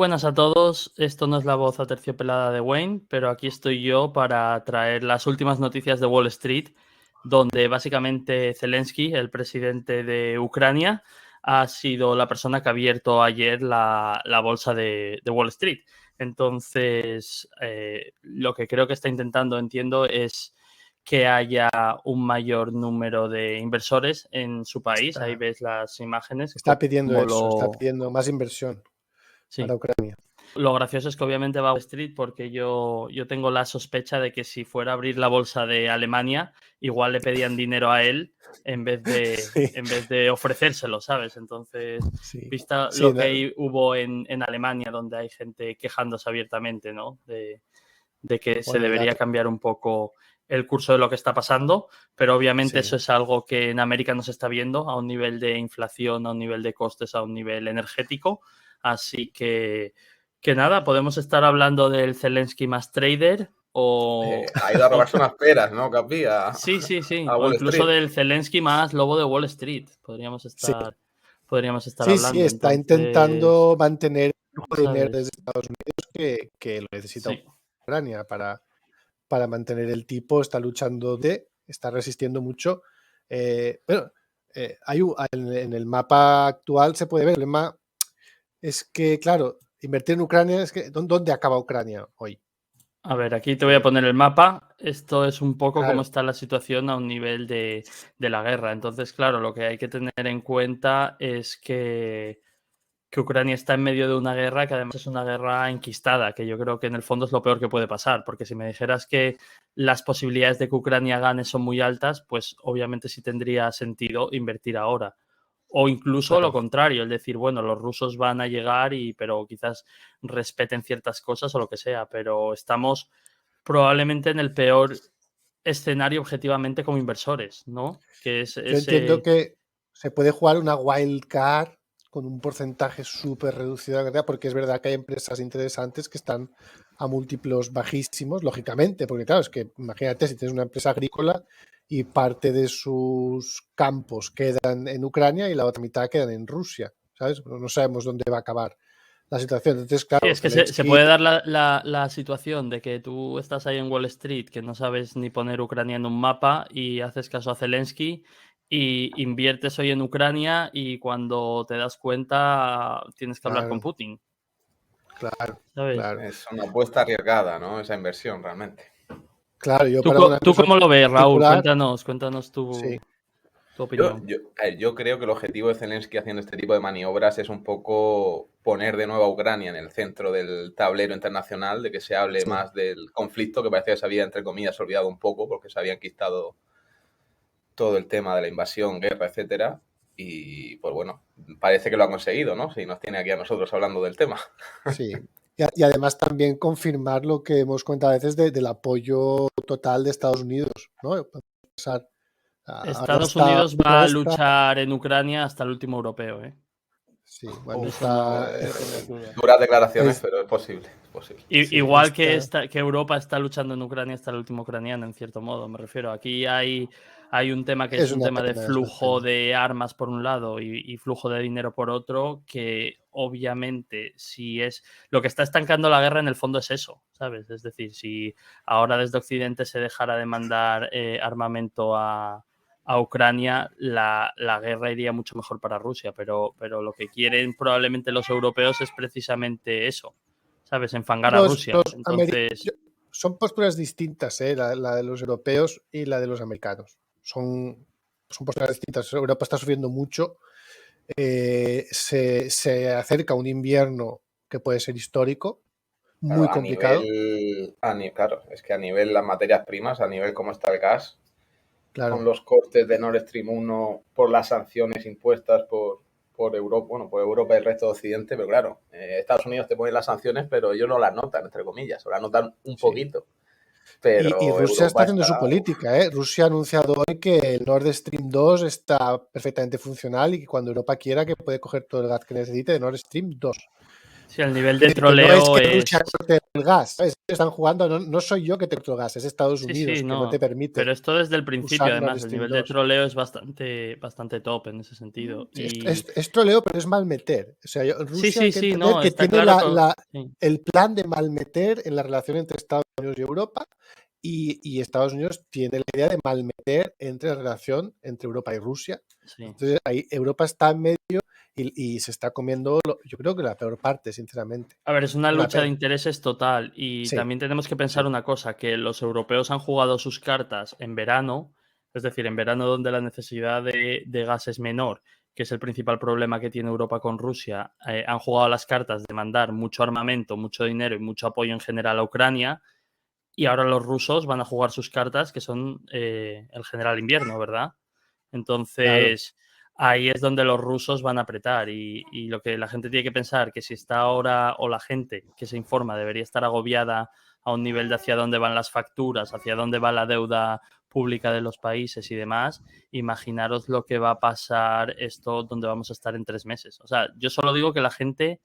buenas a todos. Esto no es la voz aterciopelada de Wayne, pero aquí estoy yo para traer las últimas noticias de Wall Street, donde básicamente Zelensky, el presidente de Ucrania, ha sido la persona que ha abierto ayer la bolsa de Wall Street. Entonces, lo que creo que está intentando, entiendo, es que haya un mayor número de inversores en su país. Ahí ves las imágenes. Está pidiendo como eso, está lo- pidiendo más inversión Sí. para Ucrania. Lo gracioso es que obviamente va a Wall Street porque yo tengo la sospecha de que si fuera a abrir la bolsa de Alemania, igual le pedían dinero a él en vez de ofrecérselo, ¿sabes? Entonces, vista lo que hubo en Alemania, donde hay gente quejándose abiertamente, ¿no? De que se debería cambiar un poco el curso de lo que está pasando, pero obviamente eso es algo que en América no se está viendo a un nivel de inflación, a un nivel de costes, a un nivel energético. Así que nada, podemos estar hablando del Zelensky más trader o... ha ido a robarse unas peras, ¿no, Capi? Sí. A O Wall incluso Street. del Zelensky más lobo de Wall Street. Podríamos estar hablando. Sí, está intentando mantener el flujo de dinero desde Estados Unidos que lo necesita Ucrania para mantener el tipo. Está luchando, está resistiendo mucho. Pero en el mapa actual se puede ver. El problema es que, claro, invertir en Ucrania es que ¿dónde acaba Ucrania hoy? A ver, aquí te voy a poner el mapa. Esto es un poco Claro. cómo está la situación a un nivel de la guerra. Entonces, claro, lo que hay que tener en cuenta es que Ucrania está en medio de una guerra que además es una guerra enquistada, que yo creo que en el fondo es lo peor que puede pasar, porque si me dijeras que las posibilidades de que Ucrania gane son muy altas, pues obviamente sí tendría sentido invertir ahora. O incluso lo contrario, el decir, bueno, los rusos van a llegar pero quizás respeten ciertas cosas o lo que sea, pero estamos probablemente en el peor escenario objetivamente como inversores, ¿no? Que es Yo entiendo que se puede jugar una wild card con un porcentaje súper reducido, porque es verdad que hay empresas interesantes que están a múltiplos bajísimos, lógicamente, porque claro, es que imagínate si tienes una empresa agrícola y parte de sus campos quedan en Ucrania y la otra mitad quedan en Rusia, ¿sabes? No sabemos dónde va a acabar la situación. Entonces, claro, sí, es que se puede dar la situación de que tú estás ahí en Wall Street, que no sabes ni poner Ucrania en un mapa y haces caso a Zelensky y inviertes hoy en Ucrania y cuando te das cuenta tienes que hablar con Putin. Claro, ¿sabes? claro. Es una apuesta arriesgada, ¿no? Esa inversión, realmente. Claro, yo ¿Tú cómo lo ves, Raúl? Cuéntanos tu opinión. Yo creo que el objetivo de Zelensky haciendo este tipo de maniobras es un poco poner de nuevo a Ucrania en el centro del tablero internacional, de que se hable más del conflicto, que parecía que se había, entre comillas, olvidado un poco, porque se había enquistado todo el tema de la invasión, guerra, etcétera. Y pues bueno, parece que lo ha conseguido, ¿no? Si nos tiene aquí a nosotros hablando del tema. Sí. Y además también confirmar lo que hemos contado a veces del apoyo total de Estados Unidos, ¿no? Estados Unidos va a luchar en Ucrania hasta el último europeo, ¿eh? Sí, bueno, está... duras declaraciones, pero es posible. Igual que Europa está luchando en Ucrania hasta el último ucraniano, en cierto modo, me refiero. Aquí hay un tema que es un tema de flujo de armas por un lado y flujo de dinero por otro, que obviamente si es... Lo que está estancando la guerra en el fondo es eso, ¿sabes? Es decir, si ahora desde Occidente se dejara de mandar armamento a Ucrania, la guerra iría mucho mejor para Rusia, pero lo que quieren probablemente los europeos es precisamente eso, ¿sabes? Enfangar a Rusia. Entonces... Son posturas distintas, la de los europeos y la de los americanos. Son posturas distintas. Europa está sufriendo mucho. Se acerca un invierno que puede ser histórico, muy complicado. Claro, es que a nivel las materias primas, a nivel cómo está el gas, con los costes de Nord Stream 1 por las sanciones impuestas por Europa, bueno, por Europa y el resto de Occidente, pero claro, Estados Unidos te pone las sanciones, pero ellos no las notan, entre comillas, o las notan un poquito. Pero y Rusia está haciendo su política, ¿eh? Rusia ha anunciado hoy que el Nord Stream 2 está perfectamente funcional y que cuando Europa quiera que puede coger todo el gas que necesite de Nord Stream 2. Sí, el nivel de Que no troleo es que Rusia es... corte el gas, ¿sabes? Están jugando, no soy yo que te corto gas, es Estados Sí, Unidos sí, que no te no. permite Pero esto desde el principio, usar Nord además, el Stream nivel de 2. troleo es bastante top en ese sentido. Sí, Y es troleo, pero es malmeter. O sea, sí, Rusia sí, hay que sí, entender no, que está tiene claro que... Sí, el plan de malmeter en la relación entre Estados Unidos y Europa, y Estados Unidos tiene la idea de malmeter entre la relación entre Europa y Rusia. sí. Entonces, ahí Europa está en medio y se está comiendo, yo creo que la peor parte, sinceramente. A ver, es una Una lucha de pena. intereses total y Sí, también tenemos que pensar sí, una cosa, que los europeos han jugado sus cartas en verano, es decir, en verano donde la necesidad de gas es menor, que es el principal problema que tiene Europa con Rusia, han jugado las cartas de mandar mucho armamento, mucho dinero y mucho apoyo en general a Ucrania, y ahora los rusos van a jugar sus cartas, que son el general invierno, ¿verdad? claro. Entonces, ahí es donde los rusos van a apretar y lo que la gente tiene que pensar, que si está ahora o la gente que se informa debería estar agobiada a un nivel de hacia dónde van las facturas, hacia dónde va la deuda pública de los países y demás, imaginaros lo que va a pasar esto donde vamos a estar en 3 meses. O sea, yo solo digo que la gente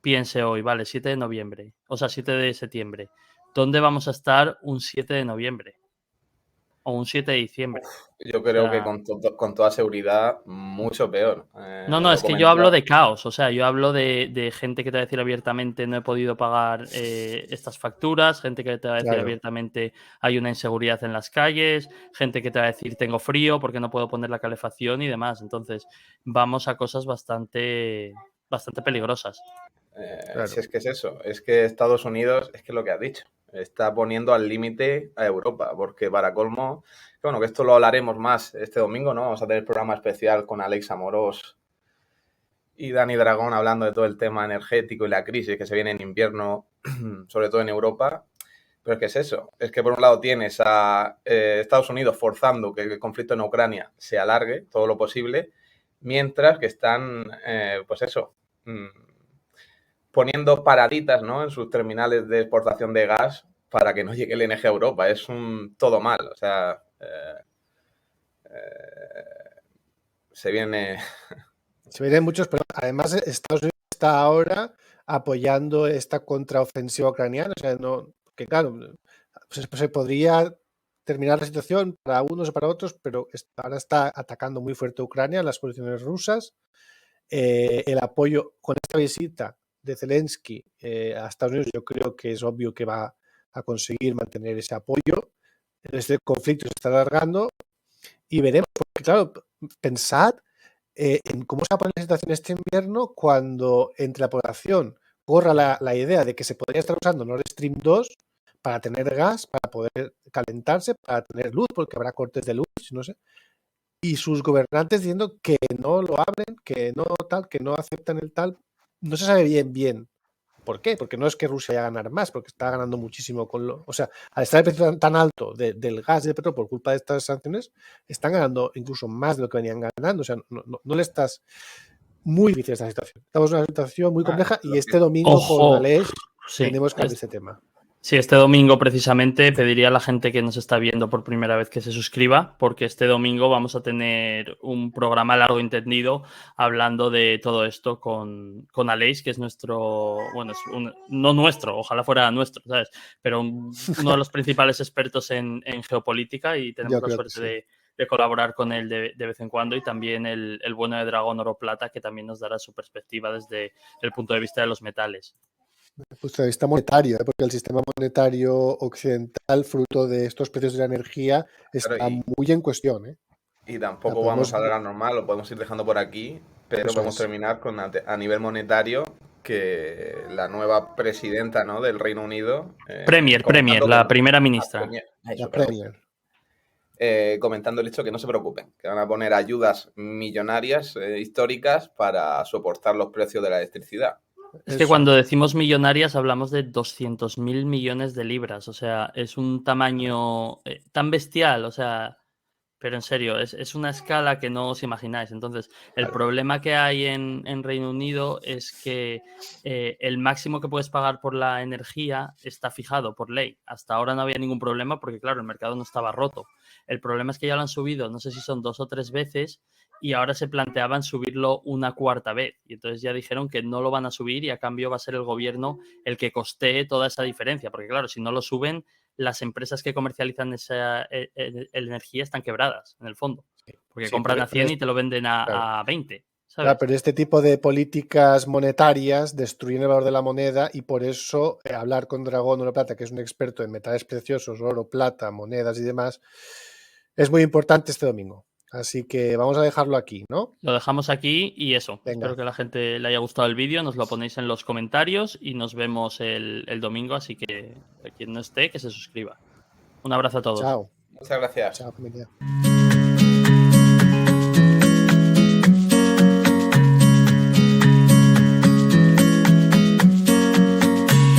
piense hoy, vale, 7 de noviembre, o sea, 7 de septiembre, ¿dónde vamos a estar un 7 de noviembre? O un 7 de diciembre. Yo O creo que sea, con toda seguridad mucho peor. no, Lo es que yo hablo comentaba. de caos, o sea, yo hablo de gente que te va a decir abiertamente no he podido pagar estas facturas, gente que te va a decir Claro. abiertamente hay una inseguridad en las calles, gente que te va a decir tengo frío porque no puedo poner la calefacción y demás. Entonces, vamos a cosas bastante peligrosas. Si Claro. es que es eso, es que Estados Unidos, es que lo que has dicho, está poniendo al límite a Europa, porque para colmo, bueno, que esto lo hablaremos más este domingo, ¿no? Vamos a tener programa especial con Alex Amorós y Dani Dragón hablando de todo el tema energético y la crisis que se viene en invierno, sobre todo en Europa. Pero es que es eso, es que por un lado tienes a Estados Unidos forzando que el conflicto en Ucrania se alargue todo lo posible, mientras que están, pues eso, poniendo paraditas, ¿no?, en sus terminales de exportación de gas para que no llegue el LNG a Europa. Es un todo mal. O sea, se viene... Se vienen muchos problemas. Además, Estados Unidos está ahora apoyando esta contraofensiva ucraniana. O sea, no, que claro, se podría terminar la situación para unos o para otros, pero ahora está atacando muy fuerte Ucrania, las posiciones rusas. El apoyo con esta visita de Zelensky a Estados Unidos, yo creo que es obvio que va a conseguir mantener ese apoyo. Este conflicto se está alargando y veremos, porque claro, pensad en cómo se va a poner la situación este invierno cuando entre la población corra la idea de que se podría estar usando Nord Stream 2 para tener gas, para poder calentarse, para tener luz, porque habrá cortes de luz, no sé, y sus gobernantes diciendo que no lo abren, que no tal, que no aceptan el tal. No se sabe bien ¿por qué? Porque no es que Rusia vaya a ganar más, porque está ganando muchísimo con lo... O sea, al estar el precio tan alto del gas y del petróleo por culpa de estas sanciones, están ganando incluso más de lo que venían ganando. O sea, no le estás... Muy difícil esta situación. Estamos en una situación muy compleja y este domingo con Ojo, Aleix sí, tenemos que hablar de este tema. sí, este domingo precisamente pediría a la gente que nos está viendo por primera vez que se suscriba, porque este domingo vamos a tener un programa largo y entendido hablando de todo esto con Aleix, que es nuestro, bueno, no nuestro, ojalá fuera nuestro, ¿sabes? Pero uno de los principales expertos en geopolítica y tenemos Yo la creo que suerte sí. de colaborar con él de vez en cuando y también el bueno de Dragón Oro Plata, que también nos dará su perspectiva desde el punto de vista de los metales. Punto de vista monetario, porque el sistema monetario occidental, fruto de estos precios de la energía, Claro, está muy en cuestión. y O sea, tampoco vamos a hablar normal, lo podemos ir dejando por aquí, pero eso podemos es. terminar con a nivel monetario que la nueva presidenta, ¿no?, del Reino Unido, Premier, comentando que la no, primera ministra. La eso, perdón, Premier. comentando el hecho que no se preocupen, que van a poner ayudas millonarias históricas para soportar los precios de la electricidad. Es que Eso cuando es. decimos millonarias hablamos de 200.000 millones de libras, o sea, es un tamaño tan bestial, o sea, Pero en serio, es una escala que no os imagináis. Entonces, el problema que hay en Reino Unido es que el máximo que puedes pagar por la energía está fijado por ley. Hasta ahora no había ningún problema porque, claro, el mercado no estaba roto. El problema es que ya lo han subido, no sé si son 2 o 3 veces, y ahora se planteaban subirlo una 4ª vez. Y entonces ya dijeron que no lo van a subir y a cambio va a ser el gobierno el que costee toda esa diferencia. Porque, claro, si no lo suben, las empresas que comercializan esa energía están quebradas, en el fondo. Porque compran a 100 y te lo venden a 20. ¿Sabes? Claro, pero este tipo de políticas monetarias destruyen el valor de la moneda y por eso hablar con Dragón Oro Plata, que es un experto en metales preciosos, oro, plata, monedas y demás, es muy importante este domingo. Así que vamos a dejarlo aquí, ¿no? Lo dejamos aquí y eso. Venga. Espero que a la gente le haya gustado el vídeo. Nos lo ponéis en los comentarios y nos vemos el domingo. Así que quien no esté, que se suscriba. Un abrazo a todos. Chao. Muchas gracias. Chao, familia.